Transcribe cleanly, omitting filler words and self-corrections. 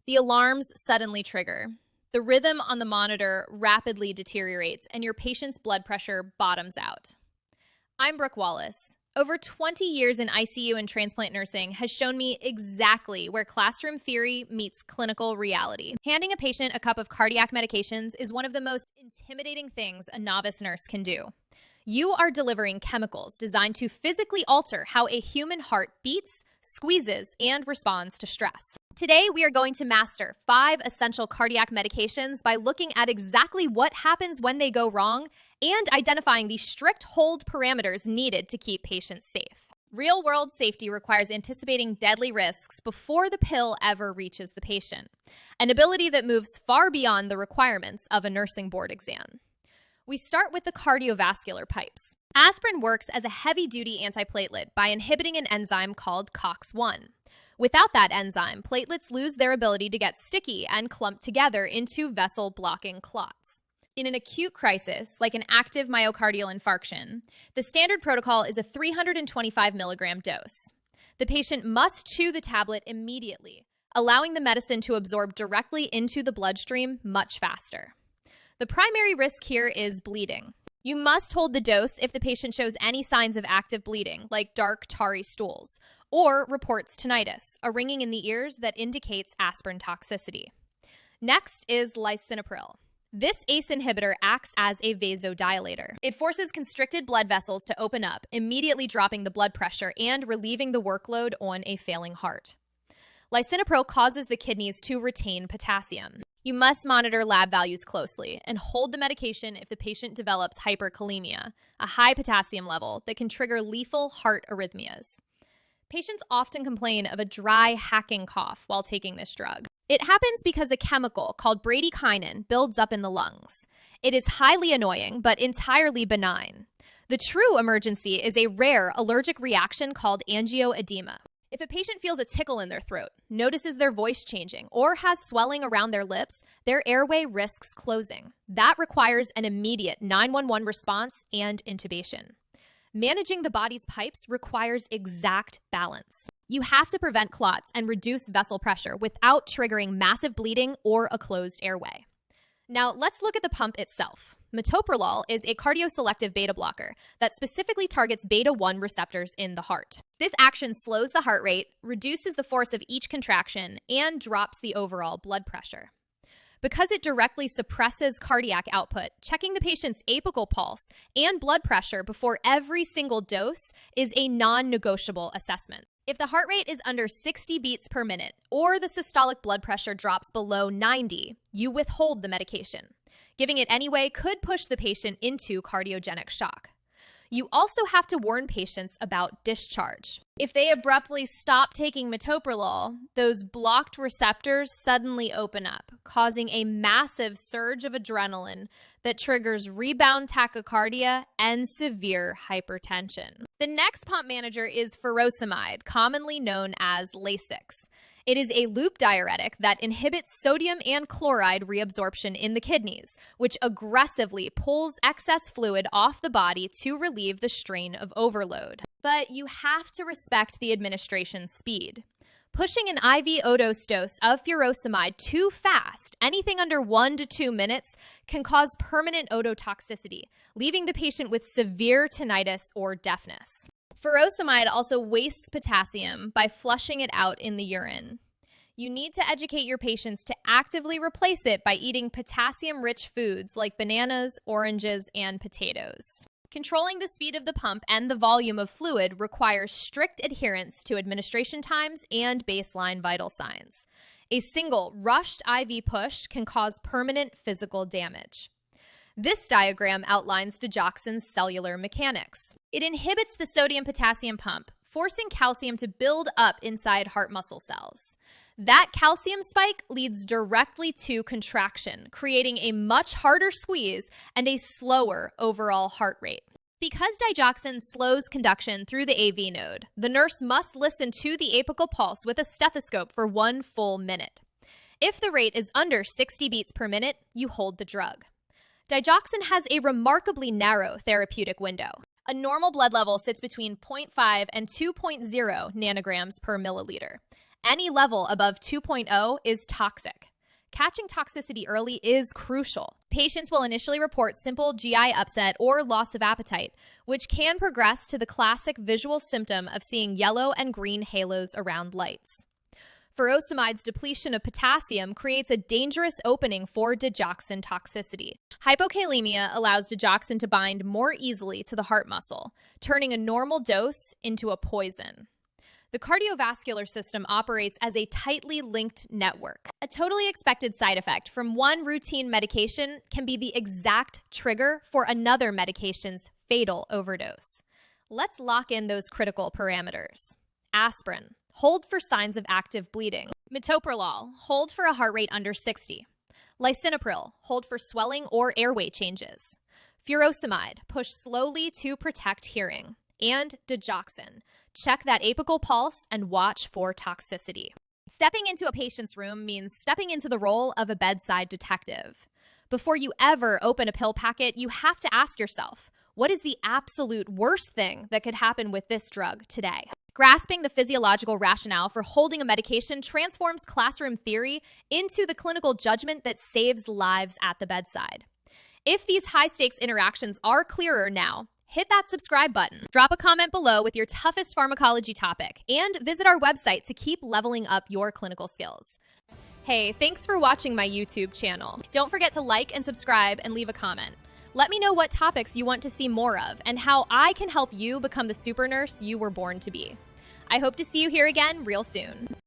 The alarms suddenly trigger. The rhythm on the monitor rapidly deteriorates, and your patient's blood pressure bottoms out. I'm Brooke Wallace. Over 20 years in ICU and transplant nursing has shown me exactly where classroom theory meets clinical reality. Handing a patient a cup of cardiac medications is one of the most intimidating things a novice nurse can do. You are delivering chemicals designed to physically alter how a human heart beats, squeezes, and responds to stress. Today, we are going to master 5 essential cardiac medications by looking at exactly what happens when they go wrong and identifying the strict hold parameters needed to keep patients safe. Real-world safety requires anticipating deadly risks before the pill ever reaches the patient, an ability that moves far beyond the requirements of a nursing board exam. We start with the cardiovascular pipes. Aspirin works as a heavy-duty antiplatelet by inhibiting an enzyme called COX-1. Without that enzyme, platelets lose their ability to get sticky and clump together into vessel-blocking clots. In an acute crisis, like an active myocardial infarction, the standard protocol is a 325 milligram dose. The patient must chew the tablet immediately, allowing the medicine to absorb directly into the bloodstream much faster. The primary risk here is bleeding. You must hold the dose if the patient shows any signs of active bleeding, like dark, tarry stools, or reports tinnitus, a ringing in the ears that indicates aspirin toxicity. Next is Lisinopril. This ACE inhibitor acts as a vasodilator. It forces constricted blood vessels to open up, immediately dropping the blood pressure and relieving the workload on a failing heart. Lisinopril causes the kidneys to retain potassium. You must monitor lab values closely and hold the medication if the patient develops hyperkalemia, a high potassium level that can trigger lethal heart arrhythmias. Patients often complain of a dry, hacking cough while taking this drug. It happens because a chemical called bradykinin builds up in the lungs. It is highly annoying, but entirely benign. The true emergency is a rare allergic reaction called angioedema. If a patient feels a tickle in their throat, notices their voice changing, or has swelling around their lips, their airway risks closing. That requires an immediate 911 response and intubation. Managing the body's pipes requires exact balance. You have to prevent clots and reduce vessel pressure without triggering massive bleeding or a closed airway. Now, let's look at the pump itself. Metoprolol is a cardioselective beta blocker that specifically targets beta-1 receptors in the heart. This action slows the heart rate, reduces the force of each contraction, and drops the overall blood pressure. Because it directly suppresses cardiac output, checking the patient's apical pulse and blood pressure before every single dose is a non-negotiable assessment. If the heart rate is under 60 beats per minute or the systolic blood pressure drops below 90, you withhold the medication. Giving it anyway could push the patient into cardiogenic shock. You also have to warn patients about discharge. If they abruptly stop taking metoprolol, those blocked receptors suddenly open up, causing a massive surge of adrenaline that triggers rebound tachycardia and severe hypertension. The next pump manager is furosemide, commonly known as Lasix. It is a loop diuretic that inhibits sodium and chloride reabsorption in the kidneys, which aggressively pulls excess fluid off the body to relieve the strain of overload. But you have to respect the administration speed. Pushing an IV O-dose dose of furosemide too fast, anything under 1 to 2 minutes, can cause permanent ototoxicity, leaving the patient with severe tinnitus or deafness. Furosemide also wastes potassium by flushing it out in the urine. You need to educate your patients to actively replace it by eating potassium-rich foods like bananas, oranges, and potatoes. Controlling the speed of the pump and the volume of fluid requires strict adherence to administration times and baseline vital signs. A single rushed IV push can cause permanent physical damage. This diagram outlines digoxin's cellular mechanics. It inhibits the sodium-potassium pump, forcing calcium to build up inside heart muscle cells. That calcium spike leads directly to contraction, creating a much harder squeeze and a slower overall heart rate. Because digoxin slows conduction through the AV node, the nurse must listen to the apical pulse with a stethoscope for 1 full minute. If the rate is under 60 beats per minute, you hold the drug. Digoxin has a remarkably narrow therapeutic window. A normal blood level sits between 0.5 and 2.0 nanograms per milliliter. Any level above 2.0 is toxic. Catching toxicity early is crucial. Patients will initially report simple GI upset or loss of appetite, which can progress to the classic visual symptom of seeing yellow and green halos around lights. Furosemide's depletion of potassium creates a dangerous opening for digoxin toxicity. Hypokalemia allows digoxin to bind more easily to the heart muscle, turning a normal dose into a poison. The cardiovascular system operates as a tightly linked network. A totally expected side effect from one routine medication can be the exact trigger for another medication's fatal overdose. Let's lock in those critical parameters. Aspirin. Hold for signs of active bleeding. Metoprolol, hold for a heart rate under 60. Lisinopril, hold for swelling or airway changes. Furosemide, push slowly to protect hearing. And digoxin, check that apical pulse and watch for toxicity. Stepping into a patient's room means stepping into the role of a bedside detective. Before you ever open a pill packet, you have to ask yourself, what is the absolute worst thing that could happen with this drug today? Grasping the physiological rationale for holding a medication transforms classroom theory into the clinical judgment that saves lives at the bedside. If these high-stakes interactions are clearer now, hit that subscribe button. Drop a comment below with your toughest pharmacology topic, and visit our website to keep leveling up your clinical skills. Hey, thanks for watching my YouTube channel. Don't forget to like and subscribe and leave a comment. Let me know what topics you want to see more of and how I can help you become the super nurse you were born to be. I hope to see you here again real soon.